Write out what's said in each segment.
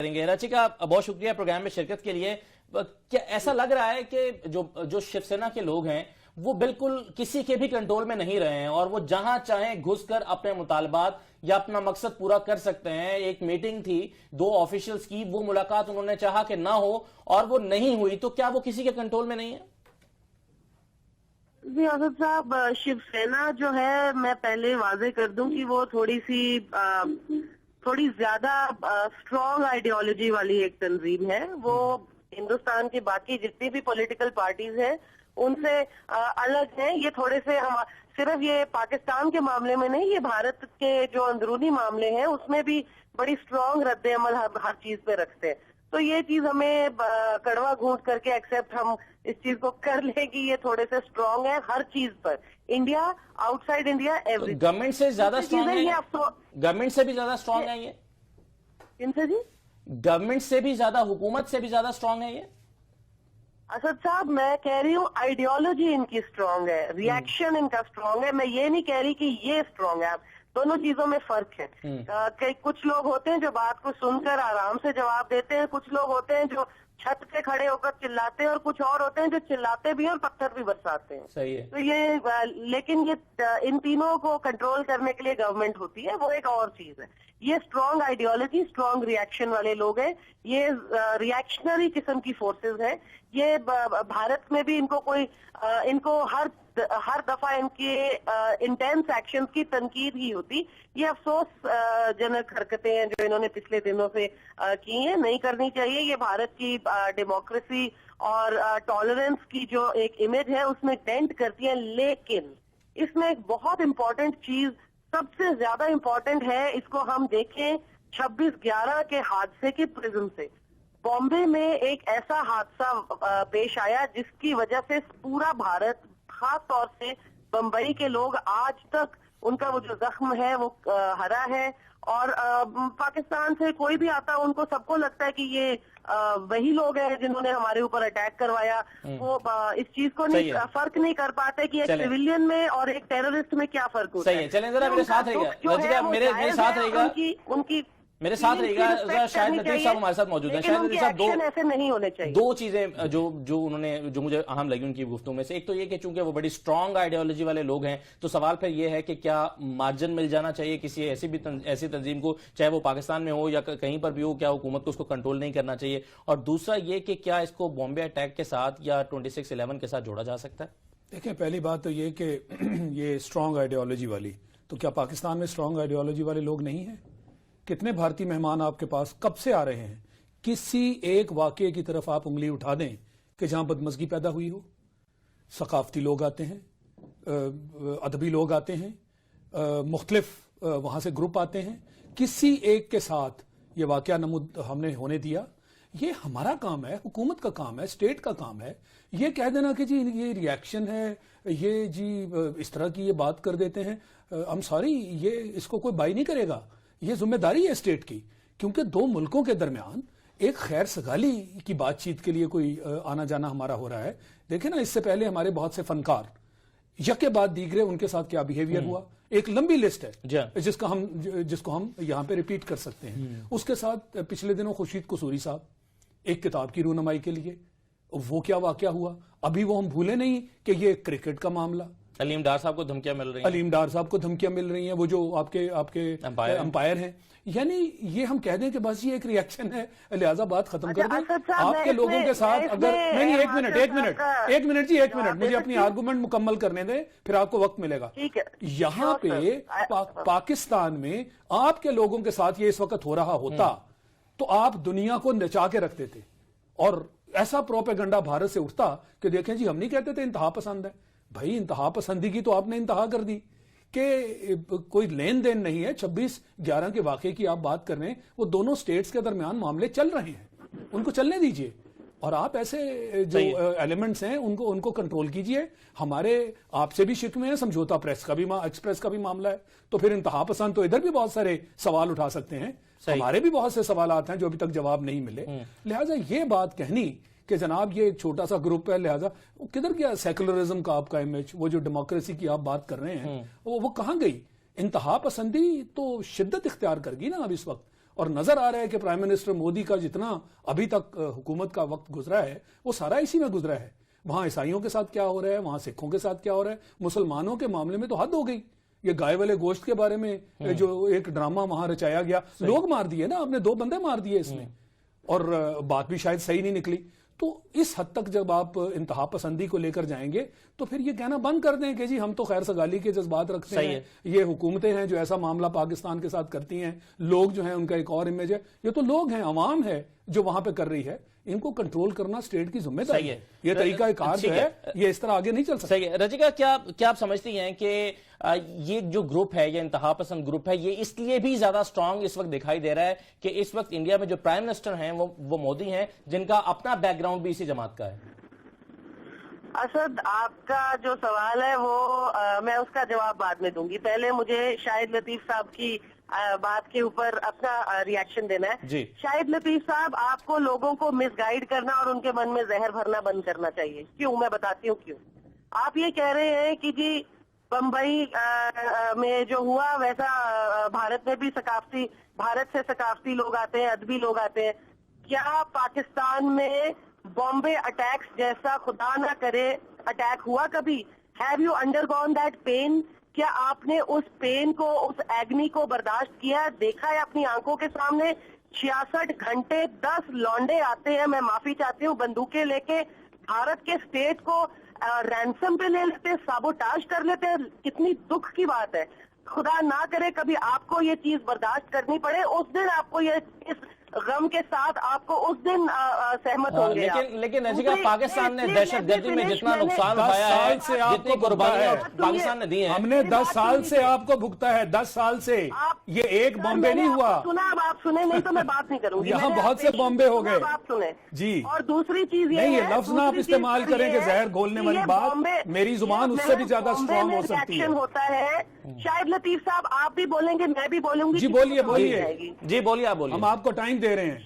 کریں گے. رچیکا بہت شکریہ پروگرام میں شرکت کے لیے. کیا ایسا لگ رہا ہے کہ جو شیو سینا کے لوگ ہیں وہ بالکل کسی کے بھی کنٹرول میں نہیں رہے ہیں اور وہ جہاں چاہیں گھس کر اپنے مطالبات یا اپنا مقصد پورا کر سکتے ہیں؟ ایک میٹنگ تھی 2 آفیشلز کی، وہ ملاقات انہوں نے چاہا کہ نہ ہو اور وہ نہیں ہوئی، تو کیا وہ کسی کے کنٹرول میں نہیں ہے؟ جی اسد صاحب، شیو سینا جو ہے، میں پہلے واضح کر دوں کہ وہ تھوڑی زیادہ اسٹرانگ آئیڈیالوجی والی ایک تنظیم ہے. وہ ہندوستان کی باقی جتنی بھی پولیٹیکل پارٹیز ہیں ان سے الگ ہیں. یہ تھوڑے سے صرف یہ پاکستان کے معاملے میں نہیں، یہ بھارت کے جو اندرونی معاملے ہیں اس میں بھی بڑی اسٹرانگ رد عمل ہر چیز پہ رکھتے ہیں. تو یہ چیز ہمیں کڑوا گھونٹ کر کے ایکسپٹ ہم اس چیز کو کر لیں کہ یہ تھوڑے سے اسٹرانگ ہے ہر چیز پر. India, outside India, every government سے زیادہ اسٹرانگ ہے، گورنمنٹ سے بھی زیادہ اسٹرانگ ہے یہ؟ کن سے جی؟ گورنمنٹ سے بھی زیادہ، حکومت سے بھی زیادہ اسٹرانگ ہے یہ؟ اسد صاحب میں کہہ رہی ہوں آئیڈیالوجی ان کی اسٹرانگ ہے، ریئیکشن ان کا اسٹرانگ ہے. میں یہ نہیں کہہ رہی کہ یہ اسٹرانگ ہے. دونوں چیزوں میں فرق ہے. کہ کچھ لوگ ہوتے ہیں جو بات کو سن کر آرام سے جواب دیتے ہیں، کچھ لوگ ہوتے ہیں جو چھت پہ کھڑے ہو کر چلاتے ہیں، اور کچھ اور ہوتے ہیں جو چلاتے بھی ہیں اور پتھر بھی برساتے ہیں. صحیح ہے. تو لیکن یہ ان تینوں کو کنٹرول کرنے کے لیے گورنمنٹ ہوتی ہے، وہ ایک اور چیز ہے. یہ اسٹرانگ آئیڈیالوجی، اسٹرانگ ریئیکشن والے لوگ ہیں. یہ ریئیکشنری قسم کی فورسز ہیں. یہ بھارت میں بھی ان کو ہر دفعہ ان کے انٹینس ایکشن کی تنقید ہی ہوتی. یہ افسوس جنک حرکتیں ہیں جو انہوں نے پچھلے دنوں سے کی ہیں، نہیں کرنی چاہیے. یہ بھارت کی ڈیموکریسی اور ٹالرنس کی جو ایک امیج ہے اس میں ڈینٹ کرتی ہیں. لیکن اس میں ایک بہت امپورٹنٹ چیز، سب سے زیادہ امپورٹنٹ ہے، اس کو ہم دیکھیں 26/11 کے حادثے کے پرزم سے. بامبے میں ایک ایسا حادثہ پیش آیا جس کی وجہ سے پورا بھارت، خاص طور سے بمبئی کے لوگ، آج تک ان کا وہ جو زخم ہے وہ ہرا ہے. اور پاکستان سے کوئی بھی آتا ان کو سب کو لگتا ہے کہ یہ وہی لوگ ہیں جنہوں نے ہمارے اوپر اٹیک کروایا. وہ اس چیز کو فرق نہیں کر پاتے کہ ایک سویلین میں اور ایک ٹیررسٹ میں کیا فرق ہوتا ہے. صحیح ہے. چلیں ذرا میرے ساتھ رہیے گا، میرے ساتھ رہیے گا، ان کی میرے ساتھ رہے گا. شاہد لطیف صاحب ہمارے ساتھ موجود ہیں. شاہد لطیف صاحب، ایسے نہیں ہونے چاہیے. 2 چیزیں جو مجھے اہم لگی ان کی گفتگو میں سے. ایک تو یہ کہ چونکہ وہ بڑی اسٹرانگ آئیڈیالوجی والے لوگ ہیں تو سوال پھر یہ ہے کہ کیا مارجن مل جانا چاہیے کسی ایسی تنظیم کو، چاہے وہ پاکستان میں ہو یا کہیں پر بھی ہو، کیا حکومت کو اس کو کنٹرول نہیں کرنا چاہیے؟ اور دوسرا یہ کہ کیا اس کو بامبے اٹیک کے ساتھ یا 26/11 کے ساتھ جوڑا جا سکتا ہے؟ دیکھیں، پہلی بات تو یہ کہ یہ اسٹرانگ آئیڈیالوجی والی، تو کیا پاکستان میں اسٹرانگ آئیڈیالوجی والے لوگ نہیں ہیں؟ کتنے بھارتی مہمان آپ کے پاس کب سے آ رہے ہیں؟ کسی ایک واقعے کی طرف آپ انگلی اٹھا دیں کہ جہاں بدمزگی پیدا ہوئی ہو. ثقافتی لوگ آتے ہیں، ادبی لوگ آتے ہیں، مختلف وہاں سے گروپ آتے ہیں. کسی ایک کے ساتھ یہ واقعہ نمود ہم نے ہونے دیا؟ یہ ہمارا کام ہے، حکومت کا کام ہے، اسٹیٹ کا کام ہے. یہ کہہ دینا کہ جی یہ ریئیکشن ہے، یہ جی اس طرح کی یہ بات کر دیتے ہیں، ہم سوری، یہ اس کو کوئی بائی نہیں کرے گا. یہ ذمہ داری ہے اسٹیٹ کی، کیونکہ 2 ملکوں کے درمیان ایک خیر سگالی کی بات چیت کے لیے کوئی آنا جانا ہمارا ہو رہا ہے. دیکھیں نا، اس سے پہلے ہمارے بہت سے فنکار یکے بعد دیگرے ان کے ساتھ کیا بیہیویئر ہوا، ایک لمبی لسٹ ہے جس کو ہم یہاں پہ ریپیٹ کر سکتے ہیں. اس کے ساتھ پچھلے دنوں خورشید قصوری صاحب ایک کتاب کی رونمائی کے لیے، وہ کیا واقعہ ہوا. ابھی وہ ہم بھولے نہیں کہ یہ کرکٹ کا معاملہ، علیم ڈار صاحب کو دھمکیاں مل رہی ہیں، علیم ڈار صاحب کو دھمکیاں مل رہی ہیں، وہ جو آپ کے امپائر ہیں. یعنی یہ ہم کہہ دیں کہ بس یہ ایک ریئیکشن ہے، لہذا بات ختم کر دیں. آپ کے لوگوں کے ساتھ اگر نہیں، ایک منٹ جی، مجھے اپنی آرگومنٹ مکمل کرنے دیں، پھر آپ کو وقت ملے گا. یہاں پہ پاکستان میں آپ کے لوگوں کے ساتھ یہ اس وقت ہو رہا ہوتا تو آپ دنیا کو نچا کے رکھتے تھے، اور ایسا پروپیگنڈا بھارت سے اٹھتا کہ دیکھیں جی، ہم نہیں کہتے تھے انتہا پسند ہے. بھائی انتہا پسندی کی تو آپ نے انتہا کر دی کہ کوئی لین دین نہیں ہے. 26/11 کے واقعے کی آپ بات کر رہے ہیں، وہ دونوں سٹیٹس کے درمیان معاملے چل رہے ہیں، ان کو چلنے دیجئے. اور آپ ایسے جو ایلیمنٹس ہیں ان کو کنٹرول کیجئے. ہمارے آپ سے بھی شکوے ہیں، سمجھوتا ایکسپریس کا بھی معاملہ ہے، تو پھر انتہا پسند تو ادھر بھی بہت سارے سوال اٹھا سکتے ہیں. ہمارے بھی بہت سے سوالات ہیں جو ابھی تک جواب نہیں ملے. لہٰذا یہ بات کہنی کہ جناب یہ ایک چھوٹا سا گروپ ہے، لہذا کدھر گیا سیکولرزم کا آپ کا امیج؟ وہ جو ڈیموکریسی کی آپ بات کر رہے ہیں وہ کہاں گئی؟ انتہا پسندی تو شدت اختیار کر گئی نا اب اس وقت. اور نظر آ رہا ہے کہ پرائم منسٹر مودی کا جتنا ابھی تک حکومت کا وقت گزرا ہے وہ سارا اسی میں گزرا ہے. وہاں عیسائیوں کے ساتھ کیا ہو رہا ہے, وہاں سکھوں کے ساتھ کیا ہو رہا ہے, مسلمانوں کے معاملے میں تو حد ہو گئی. یہ گائے والے گوشت کے بارے میں جو ایک ڈرامہ وہاں رچایا گیا, لوگ مار دیے نا, آپ نے 2 بندے مار دیے اس میں, اور بات بھی شاید صحیح نہیں نکلی. تو اس حد تک جب آپ انتہا پسندی کو لے کر جائیں گے تو پھر یہ کہنا بند کر دیں کہ جی ہم تو خیر سگالی کے جذبات رکھتے ہیں, یہ حکومتیں ہیں جو ایسا معاملہ پاکستان کے ساتھ کرتی ہیں, لوگ جو ہیں ان کا ایک اور امیج ہے. یہ تو لوگ ہیں, عوام ہے جو وہاں پہ کر رہی ہے, ان کو کنٹرول کرنا اسٹیٹ کی ذمہ داری ہے. یہ طریقہ کار جو ہے یہ اس طرح آگے نہیں چل سکتا. صحیح ہے. رجیکا, کیا آپ سمجھتی ہیں کہ یہ جو گروپ ہے, یہ انتہا پسند گروپ ہے, یہ اس لیے بھی زیادہ سٹرونگ اس وقت دکھائی دے رہا ہے کہ اس وقت انڈیا میں جو پرائم منسٹر ہیں وہ مودی ہیں, جن کا اپنا بیک گراؤنڈ بھی اسی جماعت کا ہے؟ اسد, آپ کا جو سوال ہے وہ میں اس کا جواب بعد میں دوں گی. پہلے مجھے شاہد لطیف صاحب کی بات کے اوپر اپنا ریاکشن دینا ہے. جی. شاہد لطیف صاحب, آپ کو لوگوں کو مس گائیڈ کرنا اور ان کے من میں زہر بھرنا بند کرنا چاہیے. کیوں؟ میں بتاتی ہوں کیوں. آپ یہ کہہ رہے ہیں کہ جی بمبئی میں جو ہوا ویسا بھارت میں بھی بھارت سے ثقافتی لوگ آتے ہیں, ادبی لوگ آتے ہیں. کیا پاکستان میں بامبے اٹیکس جیسا خدا نہ کرے اٹیک ہوا کبھی؟ Have you undergone that pain? کیا آپ نے اس پین کو, اس ایگنی کو برداشت کیا, دیکھا ہے اپنی آنکھوں کے سامنے؟ 66 گھنٹے 10 لونڈے آتے ہیں, میں معافی چاہتی ہوں, بندوقیں لے کے بھارت کے اسٹیٹ کو رینسم پہ لے لیتے, سابوٹاج کر لیتے. کتنی دکھ کی بات ہے. خدا نہ کرے کبھی آپ کو یہ چیز برداشت کرنی پڑے. اس دن آپ کو یہ اس غم کے ساتھ آپ کو اس دن سہمت ہوں گے. لیکن رجیکا, پاکستان نے دہشت گردی میں جتنا نقصان اٹھایا ہے, جتنی قربانیاں پاکستان نے دی ہیں, ہم نے 10 سال سے آپ کو بھگتا ہے, 10 سال سے. یہ ایک بامبے نہیں ہوا. سنا, اب آپ سنیں, نہیں تو میں بات نہیں کروں گی. یہاں بہت سے بامبے ہو گئے. آپ سنیں جی. اور دوسری چیز یہ نہیں, یہ لفظ نہ آپ استعمال کریں کہ زہر گھولنے والی بات, میری زبان اس سے بھی زیادہ اسٹرانگ ہو سکتی ہے. ہوتا ہے شاہد لطیف صاحب, آپ بھی بولیں گے, میں بھی بولوں گی. جی بولیے بولیے. جی بولیے, آپ بولیے. ہم آپ کو ٹائم دے رہے ہیں.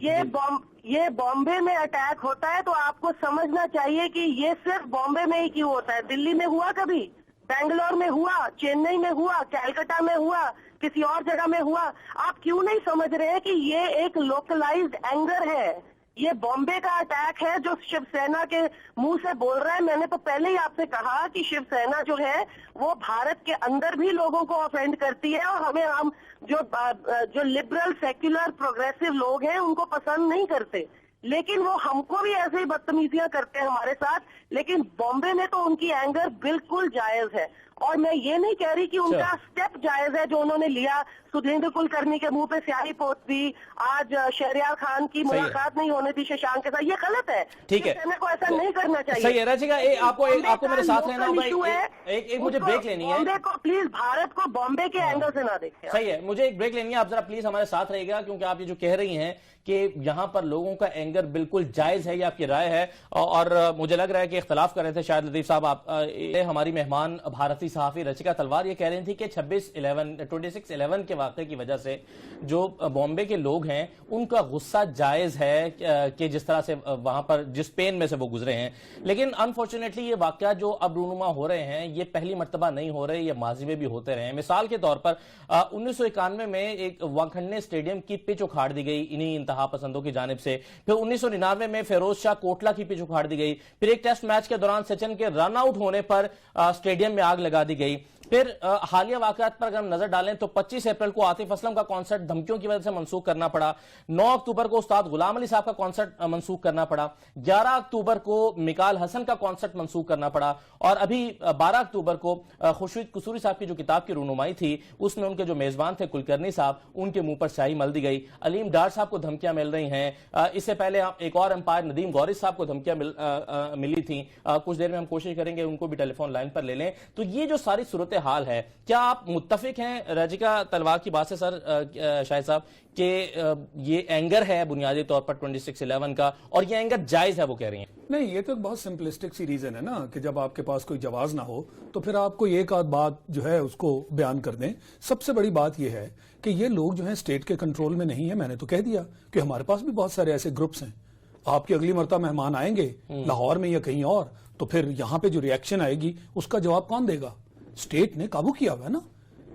یہ بامبے میں اٹیک ہوتا ہے تو آپ کو سمجھنا چاہیے کہ یہ صرف بامبے میں ہی کیوں ہوتا ہے. دلی میں ہوا کبھی, بنگلور میں ہوا, چنئی میں ہوا, کلکتہ میں ہوا, کسی اور جگہ میں ہوا. آپ کیوں نہیں سمجھ رہے کہ یہ ایک لوکلائزڈ اینگر ہے؟ یہ بامبے کا اٹیک ہے جو شیو سینا کے منہ سے بول رہا ہے. میں نے تو پہلے ہی آپ سے کہا کہ شیو سینا جو ہے وہ بھارت کے اندر بھی لوگوں کو افینڈ کرتی ہے, اور ہم جو لبرل سیکولر پروگریسو لوگ ہیں ان کو پسند نہیں کرتے, لیکن وہ ہم کو بھی ایسے ہی بدتمیزیاں کرتے ہیں ہمارے ساتھ. لیکن بامبے میں تو ان کی اینگر بالکل جائز ہے, اور میں یہ نہیں کہہ رہی کہ ان کا سٹیپ جائز ہے جو انہوں نے لیا. سدھیندر کلکرنی کے منہ پہ سیاہی پوت دی, آج شہریار خان کی ملاقات نہیں ہونے تھی ششانک کے ساتھ, یہ غلط ہے. ٹھیک ہے, کو ایسا نہیں کرنا چاہیے. صحیح ہے. رجیکا, آپ کو میرے ساتھ رہنا ہوگا, ایک مجھے بریک لینی ہے. بامبے کو پلیز, بھارت کو بامبے کے اینگل سے نہ دیکھیں. صحیح ہے, مجھے ایک بریک لینی ہے. آپ ذرا پلیز ہمارے ساتھ رہے گا, کیونکہ آپ یہ جو کہہ رہی ہیں کہ یہاں پر لوگوں کا اینگر بالکل جائز ہے, یہ آپ کی رائے ہے, اور مجھے لگ رہا ہے کہ اختلاف کر رہے تھے شاہد لطیف صاحب. آپ ہماری مہمان بھارتی صحافی رچیکا تلوار یہ کہہ رہی تھی کہ 26/11 کے واقعے سے جو بامبے کے لوگ ہیں ان کا غصہ جائز ہے کہ جس طرح سے وہاں پر جس پین میں سے وہ گزرے ہیں. لیکن انفارچونیٹلی یہ واقعہ جو اب رونما ہو رہے ہیں یہ پہلی مرتبہ نہیں ہو رہے, یہ ماضی میں بھی ہوتے رہے ہیں. مثال کے طور پر 1991 میں ایک وانکھڑنے اسٹیڈیم کی پچ اکھاڑ دی گئی انہی انتہا پسندوں کی جانب سے. پھر 1999 میں فیروز شاہ کوٹلہ کی پچ اکھاڑ دی گئی. پھر ایک ٹیسٹ میچ کے دوران سچن کے رن آؤٹ ہونے پر اسٹیڈیم میں آگ لگا دی گئی. پھر حالیہ واقعات پر اگر ہم نظر ڈالیں تو 25 اپریل کو عاطف اسلم کا کانسرٹ دھمکیوں کی وجہ سے منسوخ کرنا پڑا. 9 اکتوبر کو استاد غلام علی صاحب کا کانسرٹ منسوخ کرنا پڑا. 11 اکتوبر کو مکال حسن کا کانسرٹ منسوخ کرنا پڑا. اور ابھی 12 اکتوبر کو خورشید قصوری صاحب کی جو کتاب کی رونمائی تھی اس میں ان کے جو میزبان تھے کلکرنی صاحب, ان کے منہ پر سیاہی مل دی گئی. علیم ڈار صاحب کو دھمکیاں مل رہی ہیں. اس سے پہلے ایک اور امپائر ندیم غوری صاحب کو دھمکیاں ملی تھیں. کچھ دیر میں ہم کوشش کریں گے ان کو بھی ٹیلی فون لائن پر لے لیں. تو یہ جو ساری صورتحال ہے, کیا آپ متفق ہیں رجیکا تلوار کی بات سے سر شاہد صاحب کہ یہ اینگر ہے بنیادی طور پر 26/11 کا, اور یہ اینگر جائز ہے وہ کہہ رہی ہیں؟ نہیں, یہ تو ایک بہت سمپلسٹک سی ریزن ہے نا کہ جب آپ کے پاس کوئی جواز نہ ہو تو پھر آپ کو ایک آدھ بات جو ہے اس کو بیان کر دیں. سب سے بڑی بات یہ ہے کہ یہ لوگ جو ہیں اسٹیٹ کے کنٹرول میں نہیں ہے. میں نے تو کہہ دیا کہ ہمارے پاس بھی بہت سارے ایسے گروپس ہیں. آپ کی اگلی مرتبہ مہمان آئیں گے لاہور میں یا کہیں اور, تو پھر یہاں پہ جو ریئیکشن آئے گی اس کا جواب کون دے گا؟ اسٹیٹ نے قابو کیا ہوا ہے نا.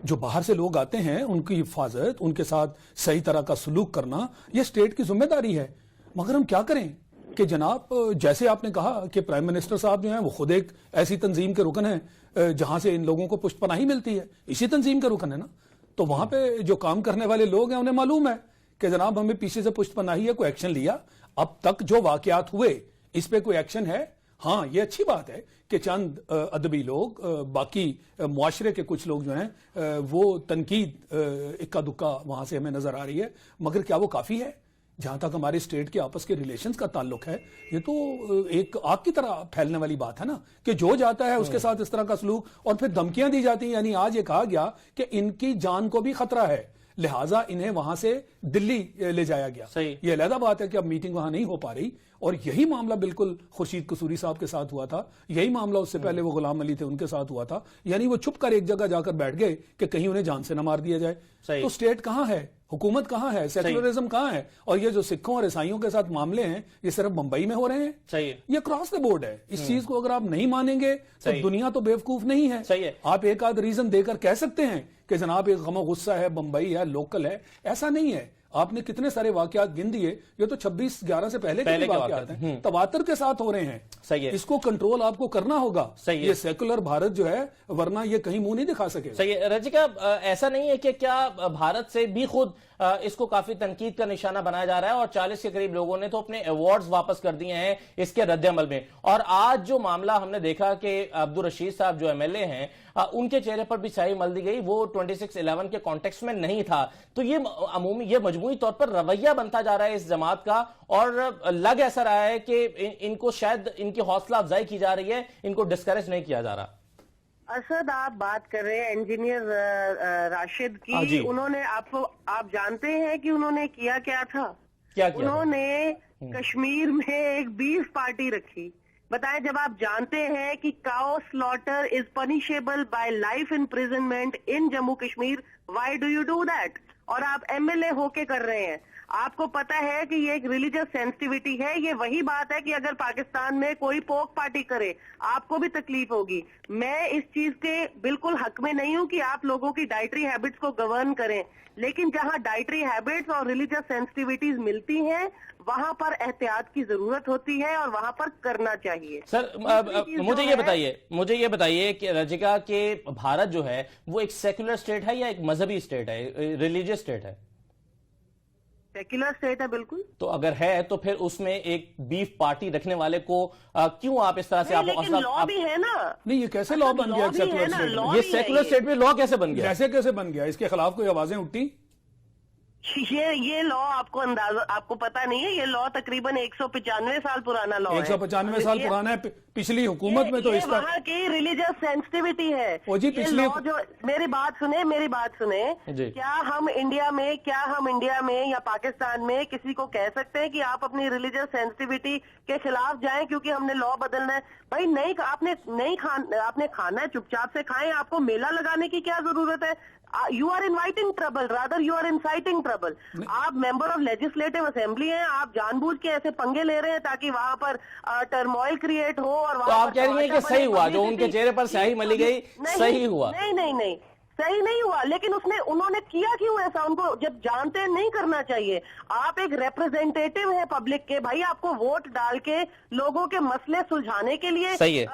جو باہر سے لوگ آتے ہیں ان کی حفاظت، ان کے ساتھ صحیح طرح کا سلوک کرنا یہ اسٹیٹ کی ذمہ داری ہے. مگر ہم کیا کریں کہ جناب جیسے آپ نے کہا کہ پرائم منسٹر صاحب جو ہیں وہ خود ایک ایسی تنظیم کے رکن ہیں جہاں سے ان لوگوں کو پشت پناہی ملتی ہے، اسی تنظیم کے رکن ہے نا. تو وہاں پہ جو کام کرنے والے لوگ ہیں انہیں معلوم ہے کہ جناب ہمیں پیچھے سے پشت پناہی ہے، کوئی ایکشن لیا. اب تک جو واقعات ہوئے اس پہ کوئی ایکشن ہے؟ ہاں یہ اچھی بات ہے کہ چند ادبی لوگ، باقی معاشرے کے کچھ لوگ جو ہیں وہ تنقید اکا دکا وہاں سے ہمیں نظر آ رہی ہے. مگر کیا وہ کافی ہے؟ جہاں تک ہمارے اسٹیٹ کے آپس کے ریلیشنز کا تعلق ہے یہ تو ایک آگ کی طرح پھیلنے والی بات ہے نا کہ جو جاتا ہے اس کے ساتھ اس طرح کا سلوک، اور پھر دھمکیاں دی جاتی ہیں. یعنی آج یہ کہا گیا کہ ان کی جان کو بھی خطرہ ہے لہٰذا انہیں وہاں سے دلی لے جایا گیا. یہ علیحدہ بات ہے کہ اب میٹنگ وہاں نہیں ہو پا رہی، اور یہی معاملہ بالکل خورشید قصوری صاحب کے ساتھ ہوا تھا. یہی معاملہ اس سے پہلے وہ غلام علی تھے ان کے ساتھ ہوا تھا. یعنی وہ چھپ کر ایک جگہ جا کر بیٹھ گئے کہ کہیں انہیں جان سے نہ مار دیا جائے. تو اسٹیٹ کہاں ہے؟ حکومت کہاں ہے؟ سیکولرزم کہاں ہے؟ اور یہ جو سکھوں اور عیسائیوں کے ساتھ معاملے ہیں یہ صرف ممبئی میں ہو رہے ہیں. یہ کراس دا بورڈ ہے. اس چیز کو اگر آپ نہیں مانیں گے تو دنیا تو بیوقوف نہیں ہے. آپ ایک آدھ ریزن دے کر کہہ سکتے ہیں کہ جناب ایک غم و غصہ ہے، بمبئی ہے، لوکل ہے. ایسا نہیں ہے. آپ نے کتنے سارے واقعات گن دیے، یہ تو 26/11 سے پہلے کے واقعات ہیں، تواتر کے ساتھ ہو رہے ہیں. اس کو کنٹرول آپ کو کرنا ہوگا. یہ سیکولر بھارت جو ہے ورنہ یہ کہیں منہ نہیں دکھا سکے. صحیح. رجیکا ایسا نہیں ہے کہ کیا بھارت سے بھی خود اس کو کافی تنقید کا نشانہ بنایا جا رہا ہے، اور 40 کے قریب لوگوں نے تو اپنے ایوارڈز واپس کر دیے ہیں اس کے رد عمل میں. اور آج جو معاملہ ہم نے دیکھا کہ عبدالرشید صاحب جو ایم ایل اے ہیں ان کے چہرے پر بھی سیاہی مل دی گئی، وہ 26/11 کے کانٹیکسٹ میں نہیں تھا. تو یہ مجموعی طور پر رویہ بنتا جا رہا ہے اس جماعت کا، اور لگ ایسا رہا ہے کہ ان کو شاید ان کی حوصلہ افزائی کی جا رہی ہے، ان کو ڈسکریج نہیں کیا جا رہا. اسد آپ بات کر رہے ہیں انجینئر راشد کی. انہوں نے آپ جانتے ہیں کہ انہوں نے کیا تھا؟ انہوں نے کشمیر میں ایک بیف پارٹی رکھی. بتائیں، جب آپ جانتے ہیں کہ cow slaughter is punishable by life imprisonment in Jammu Kashmir, why do you do that? اور آپ ایم ایل اے ہو کے کر رہے ہیں. آپ کو پتا ہے کہ یہ ایک ریلیجس سینسٹیوٹی ہے. یہ وہی بات ہے کہ اگر پاکستان میں کوئی پوک پارٹی کرے آپ کو بھی تکلیف ہوگی. میں اس چیز کے بالکل حق میں نہیں ہوں کہ آپ لوگوں کی ڈائٹری ہیبٹس کو گورن کریں، لیکن جہاں ڈائٹری ہیبٹس اور ریلیجس سینسٹیوٹیز ملتی ہیں وہاں پر احتیاط کی ضرورت ہوتی ہے اور وہاں پر کرنا چاہیے. سر مجھے یہ بتائیے کہ رجیکا کہ بھارت جو ہے وہ ایک سیکولر اسٹیٹ ہے یا ایک مذہبی اسٹیٹ ہے، ریلیجس اسٹیٹ ہے؟ سیکولر اسٹیٹ ہے بالکل. تو اگر ہے تو پھر اس میں ایک بیف پارٹی رکھنے والے کو کیوں آپ اس طرح سے لا بھی ہے نا؟ نہیں، یہ کیسے لا بن گیا سیکولر اسٹیٹ؟ یہ سیکولر اسٹیٹ میں لا کیسے بن گیا؟ کیسے بن گیا؟ اس کے خلاف کوئی آوازیں اٹھی؟ یہ لا آپ کو اندازہ، آپ کو پتا نہیں ہے، یہ لا تقریباً 195 سال پرانا لا ہے. 195 سال پرانا ہے. پچھلی حکومت میں تو اس کا وہاں کی ریلیجس سینسٹیوٹی ہے. جی پچھلی جو میری بات سنیں کیا ہم انڈیا میں یا پاکستان میں کسی کو کہہ سکتے ہیں کہ آپ اپنی ریلیجس سینسٹیوٹی کے خلاف جائیں کیونکہ ہم نے لا بدلنا ہے؟ بھائی نہیں، آپ نے کھانا ہے چپ چاپ سے کھائیں. آپ کو میلہ لگانے کی کیا ضرورت ہے؟ You are inviting trouble, rather you are inciting trouble. آپ ممبر آف لیجسلیٹو اسمبلی ہیں، آپ جان بوجھ کے ایسے پنگے لے رہے ہیں تاکہ وہاں پر ٹرموائل کریٹ ہو. اور تو آپ کہہ رہی ہیں کہ صحیح ہوا جو ان کے چہرے پر سیاہی ملی گئی؟ صحیح ہوا؟ نہیں صحیح نہیں ہوا. لیکن انہوں نے کیا کیوں ایسا؟ ان کو جب جانتے ہیں نہیں کرنا چاہیے. آپ ایک ریپرزینٹیٹو ہیں پبلک کے، بھائی آپ کو ووٹ ڈال کے لوگوں کے مسئلے سلجھانے کے لیے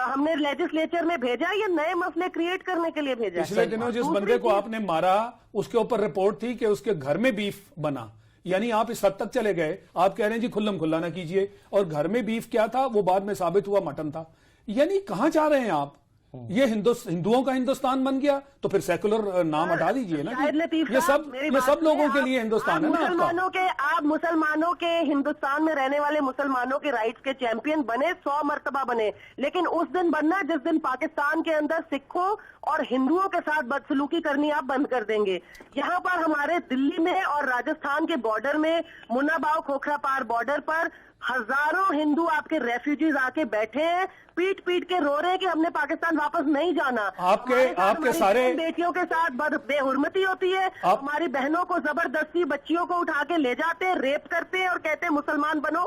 ہم نے لیجسلیچر میں بھیجا یا نئے مسئلے کریٹ کرنے کے لیے بھیجا؟ پچھلے دنوں جس بندے کو آپ نے مارا اس کے اوپر رپورٹ تھی کہ اس کے گھر میں بیف بنا. یعنی آپ اس حد تک چلے گئے، آپ کہہ رہے ہیں جی کھلم کھلا نہ کیجئے، اور گھر میں بیف کیا تھا وہ بعد میں ثابت ہوا مٹن تھا. یعنی کہاں جا رہے ہیں آپ؟ یہ ہندوؤں کا ہندوستان بن گیا تو پھر سیکولر نام ہٹا دیجئے نا. یہ سب لوگوں کے لیے ہندوستان ہے نا. آپ مسلمانوں کے ہندوستان میں رہنے والے مسلمانوں کے رائٹس کے چیمپئن بنے، 100 مرتبہ بنے، لیکن اس دن بننا جس دن پاکستان کے اندر سکھوں اور ہندوؤں کے ساتھ بدسلوکی کرنی آپ بند کر دیں گے. یہاں پر ہمارے دلی میں اور راجستھان کے بارڈر میں، منا باؤ کھوکھرا پار بارڈر پر ہزاروں ہندو آپ کے ریفیوجیز آ کے بیٹھے ہیں، پیٹ کے رو رہے ہیں کہ ہم نے پاکستان واپس نہیں جانا. آپ کے سارے بیٹیوں کے ساتھ بے حرمتی ہوتی ہے، ہماری بہنوں کو زبردستی بچیوں کو اٹھا کے لے جاتے ہیں، ریپ کرتے ہیں اور کہتے ہیں مسلمان بنو.